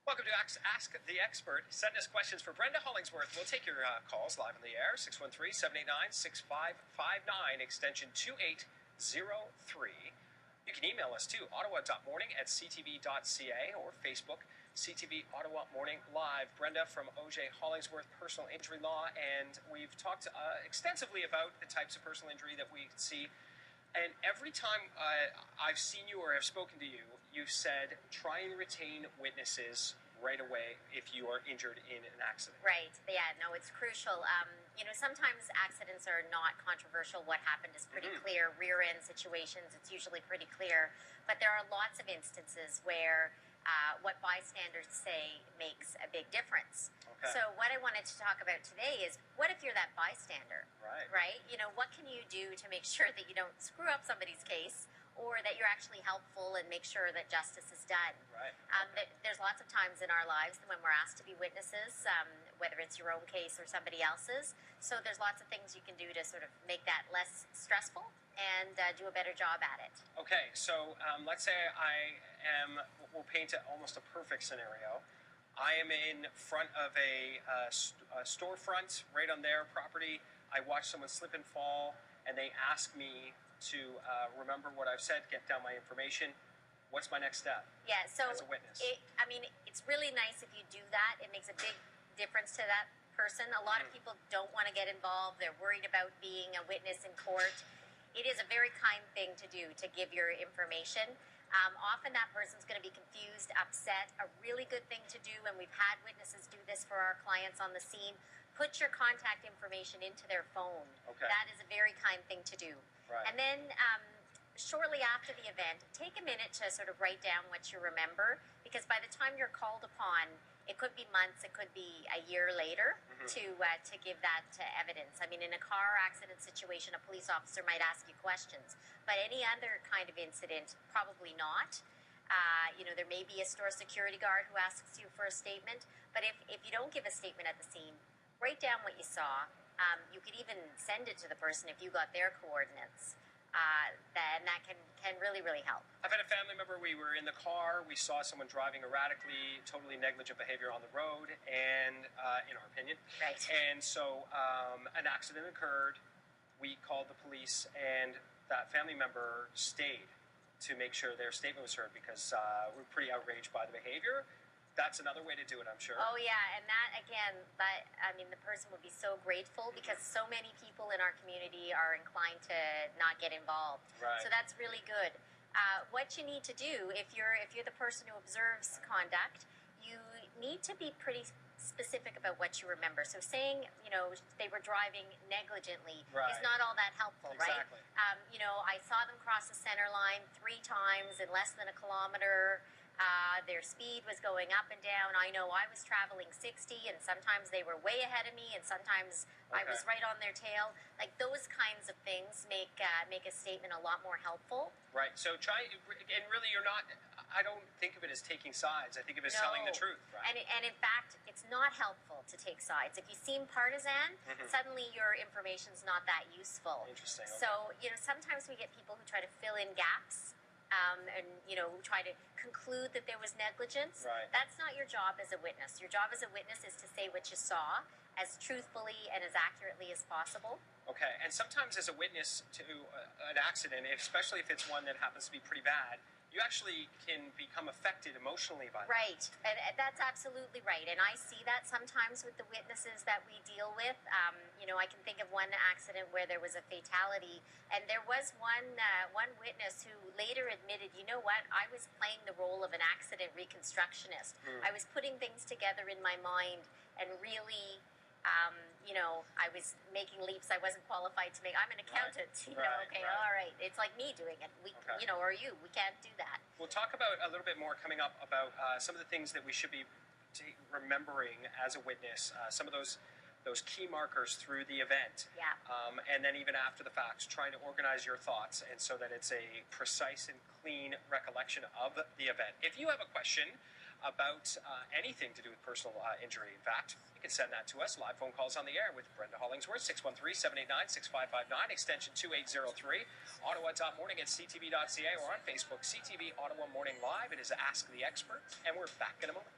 Welcome to Ask the Expert. Send us questions for Brenda Hollingsworth. We'll take your calls live on the air, 613-789-6559, extension 2803. You can email us too, ottawa.morning@ctv.ca, or Facebook, CTV Ottawa Morning Live. Brenda from OJ Hollingsworth Personal Injury Law, and we've talked extensively about the types of personal injury that we see. And every time I've seen you or have spoken to you, you've said try and retain witnesses right away if you are injured in an accident. Right. Yeah, no, it's crucial. Sometimes accidents are not controversial. What happened is pretty clear. Rear end situations, it's usually pretty clear. But there are lots of instances where what bystanders say makes a big difference. Okay. So what I wanted to talk about today is, what if you're that bystander? Right. Right? What can you do to make sure that you don't screw up somebody's case, or that you're actually helpful and make sure that justice is done? Right. There's lots of times in our lives when we're asked to be witnesses, whether it's your own case or somebody else's. So there's lots of things you can do to sort of make that less stressful and do a better job at it. Okay, so let's say we'll paint almost a perfect scenario. I am in front of a storefront right on their property. I watch someone slip and fall, and they ask me to remember what I've said, get down my information. What's my next step? Yeah, so as a witness? It's really nice if you do that. It makes a big difference to that person. A lot of people don't want to get involved. They're worried about being a witness in court. It is a very kind thing to do, to give your information. Often that person's going to be confused, upset. A really good thing to do, and we've had witnesses do this for our clients on the scene, put your contact information into their phone. Okay. That is a very kind thing to do. Right. And then shortly after the event, take a minute to sort of write down what you remember, because by the time you're called upon, it could be months, it could be a year later to give that evidence. I mean, in a car accident situation, a police officer might ask you questions, but any other kind of incident, probably not. There may be a store security guard who asks you for a statement, but if you don't give a statement at the scene, write down what you saw. You could even send it to the person if you got their coordinates. Then that can really, really help. I've had a family member, we were in the car, we saw someone driving erratically, totally negligent behavior on the road, and in our opinion. Right. And so an accident occurred, we called the police, and that family member stayed to make sure their statement was heard, because we're pretty outraged by the behavior. That's another way to do it, I'm sure. Oh, yeah, and that, again, the person would be so grateful, because so many people in our community are inclined to not get involved. Right. So that's really good. What you need to do, if you're the person who observes conduct, you need to be pretty specific about what you remember. So saying, they were driving negligently is not all that helpful, exactly. Right? I saw them cross the center line 3 times in less than a kilometer. Their speed was going up and down. I know I was traveling 60, and sometimes they were way ahead of me, and sometimes I was right on their tail. Like, those kinds of things make a statement a lot more helpful. Right. So and really you're not, I don't think of it as taking sides. I think of it as telling the truth, right? And in fact, it's not helpful to take sides. If you seem partisan, suddenly your information's not that useful. Interesting. Okay. So, sometimes we get people who try to fill in gaps. Try to conclude that there was negligence. Right. That's not your job as a witness. Your job as a witness is to say what you saw as truthfully and as accurately as possible. Okay, and sometimes as a witness to an accident, especially if it's one that happens to be pretty bad, you actually can become affected emotionally by that. Right, and that's absolutely right. And I see that sometimes with the witnesses that we deal with. I can think of one accident where there was a fatality, and there was one witness who later admitted, you know what, I was playing the role of an accident reconstructionist. I was putting things together in my mind and really... I was making leaps I wasn't qualified to make. I'm an accountant, all right. It's like me doing it. We can't do that. We'll talk about a little bit more coming up about some of the things that we should be remembering as a witness, some of those key markers through the event. Yeah. And then even after the fact, trying to organize your thoughts and so that it's a precise and clean recollection of the event. If you have a question about anything to do with personal injury, in fact, you can send that to us. Live phone calls on the air with Brenda Hollingsworth, 613-789-6559, extension 2803, ottawa.morning@ctv.ca, or on Facebook, CTV Ottawa Morning Live. It is Ask the Expert, and we're back in a moment.